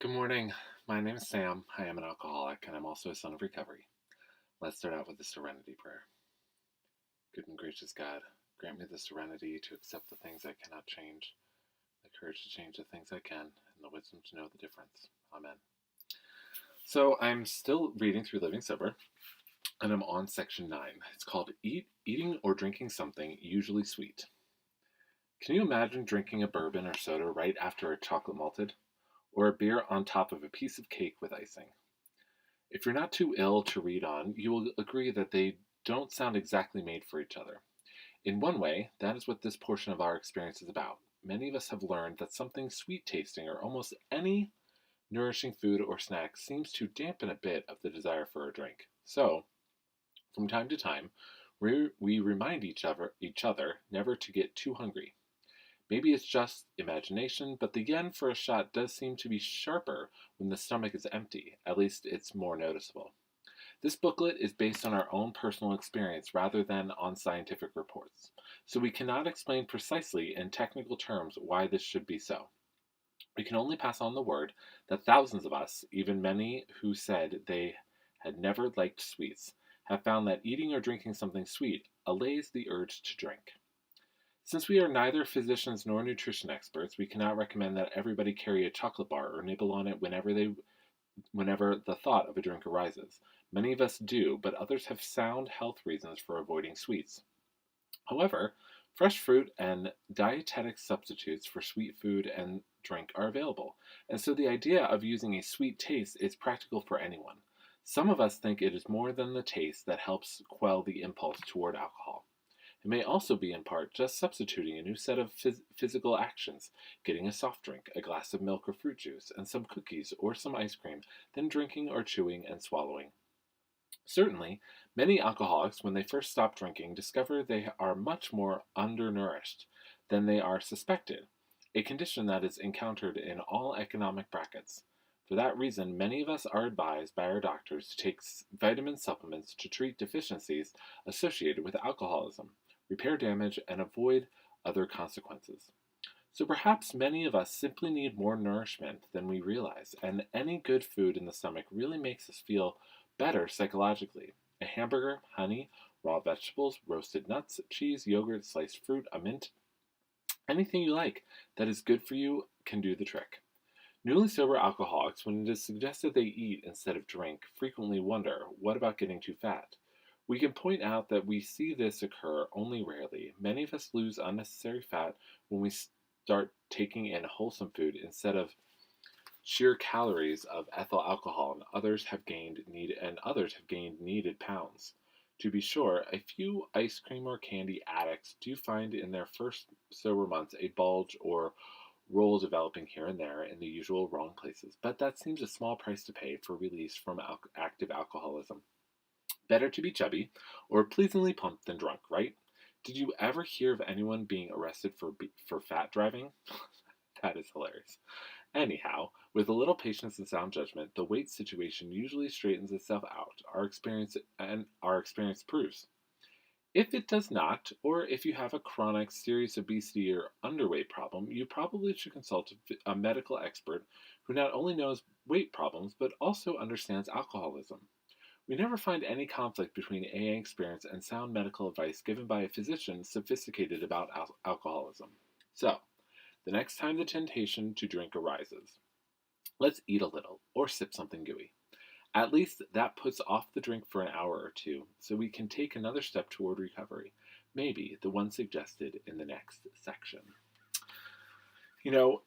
Good morning. My name is Sam. I am an alcoholic, and I'm also a son of recovery. Let's start out with the serenity prayer. Good and gracious God, grant me the serenity to accept the things I cannot change, the courage to change the things I can, and the wisdom to know the difference. Amen. So I'm still reading through Living Sober, and I'm on section 9. It's called Eating or Drinking Something Usually Sweet. Can you imagine drinking a bourbon or soda right after a chocolate malted? Or a beer on top of a piece of cake with icing? If you're not too ill to read on, you will agree that they don't sound exactly made for each other. In one way, that is what this portion of our experience is about. Many of us have learned that something sweet tasting or almost any nourishing food or snack seems to dampen a bit of the desire for a drink. So, from time to time, we remind each other never to get too hungry. Maybe it's just imagination, but the yen for a shot does seem to be sharper when the stomach is empty. At least it's more noticeable. This booklet is based on our own personal experience rather than on scientific reports, so we cannot explain precisely in technical terms why this should be so. We can only pass on the word that thousands of us, even many who said they had never liked sweets, have found that eating or drinking something sweet allays the urge to drink. Since we are neither physicians nor nutrition experts, we cannot recommend that everybody carry a chocolate bar or nibble on it whenever the thought of a drink arises. Many of us do, but others have sound health reasons for avoiding sweets. However, fresh fruit and dietetic substitutes for sweet food and drink are available, and so the idea of using a sweet taste is practical for anyone. Some of us think it is more than the taste that helps quell the impulse toward alcohol. It may also be in part just substituting a new set of physical actions, getting a soft drink, a glass of milk or fruit juice, and some cookies or some ice cream, then drinking or chewing and swallowing. Certainly, many alcoholics, when they first stop drinking, discover they are much more undernourished than they are suspected, a condition that is encountered in all economic brackets. For that reason, many of us are advised by our doctors to take vitamin supplements to treat deficiencies associated with alcoholism, repair damage, and avoid other consequences. So perhaps many of us simply need more nourishment than we realize, and any good food in the stomach really makes us feel better psychologically. A hamburger, honey, raw vegetables, roasted nuts, cheese, yogurt, sliced fruit, a mint, anything you like that is good for you can do the trick. Newly sober alcoholics, when it is suggested they eat instead of drink, frequently wonder, what about getting too fat? We can point out that we see this occur only rarely. Many of us lose unnecessary fat when we start taking in wholesome food instead of sheer calories of ethyl alcohol, and others have gained needed pounds. To be sure, a few ice cream or candy addicts do find in their first sober months a bulge or roll developing here and there in the usual wrong places, but that seems a small price to pay for release from active alcoholism. Better to be chubby or pleasingly plump than drunk, right? Did you ever hear of anyone being arrested for fat driving? That is hilarious. Anyhow, with a little patience and sound judgment, the weight situation usually straightens itself out. Our experience proves. If it does not, or if you have a chronic serious obesity or underweight problem, you probably should consult a medical expert who not only knows weight problems but also understands alcoholism. We never find any conflict between AA experience and sound medical advice given by a physician sophisticated about alcoholism. So, the next time the temptation to drink arises, let's eat a little or sip something gooey. At least that puts off the drink for an hour or two so we can take another step toward recovery, maybe the one suggested in the next section.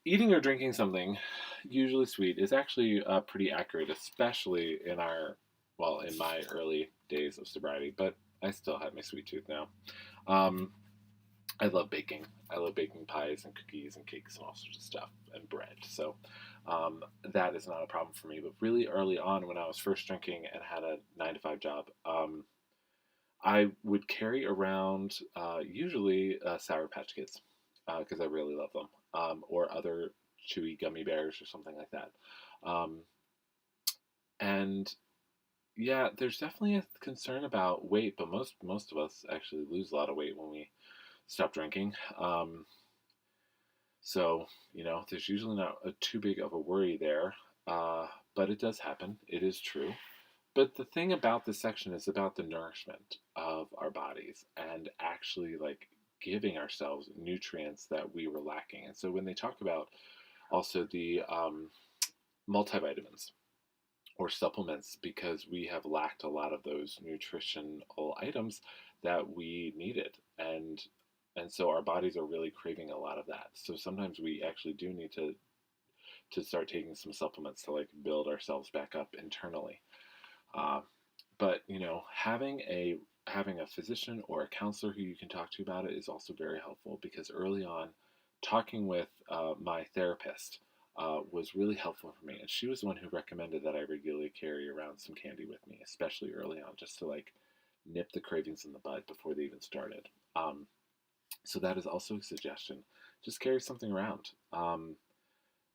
Eating or drinking something, usually sweet, is actually pretty accurate, especially in my early days of sobriety, but I still have my sweet tooth now. Um, I love baking. I love baking pies and cookies and cakes and all sorts of stuff and bread. So that is not a problem for me. But really early on, when I was first drinking and had a 9 to 5 job, I would carry around usually Sour Patch Kids because I really love them, or other chewy gummy bears or something like that. Um, and yeah, there's definitely a concern about weight, but most of us actually lose a lot of weight when we stop drinking. So there's usually not too big of a worry there. but it does happen. It is true. But the thing about this section is about the nourishment of our bodies and actually like giving ourselves nutrients that we were lacking. And so when they talk about also the multivitamins or supplements, because we have lacked a lot of those nutritional items that we needed, and so our bodies are really craving a lot of that. So sometimes we actually do need to start taking some supplements to like build ourselves back up internally. Uh, but having a physician or a counselor who you can talk to about it is also very helpful, because early on, talking with my therapist was really helpful for me, and she was the one who recommended that I regularly carry around some candy with me, especially early on, just to like nip the cravings in the bud before they even started. So that is also a suggestion. Just carry something around.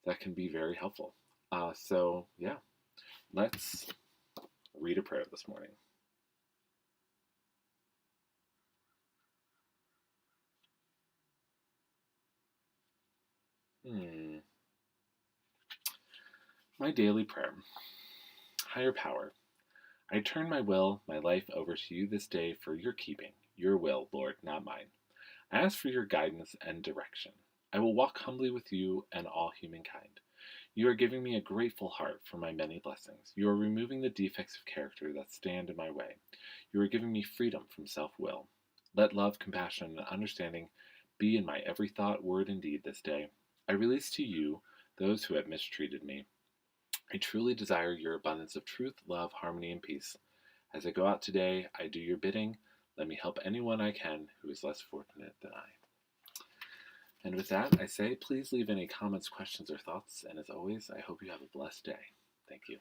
That can be very helpful. So yeah, let's read a prayer this morning. Hmm. My daily prayer. Higher power, I turn my will, my life over to you this day for your keeping. Your will, Lord, not mine. I ask for your guidance and direction. I will walk humbly with you and all humankind. You are giving me a grateful heart for my many blessings. You are removing the defects of character that stand in my way. You are giving me freedom from self will. Let love, compassion, and understanding be in my every thought, word, and deed this day. I release to you those who have mistreated me. I truly desire your abundance of truth, love, harmony, and peace. As I go out today, I do your bidding. Let me help anyone I can who is less fortunate than I. And with that, I say please leave any comments, questions, or thoughts. And as always, I hope you have a blessed day. Thank you.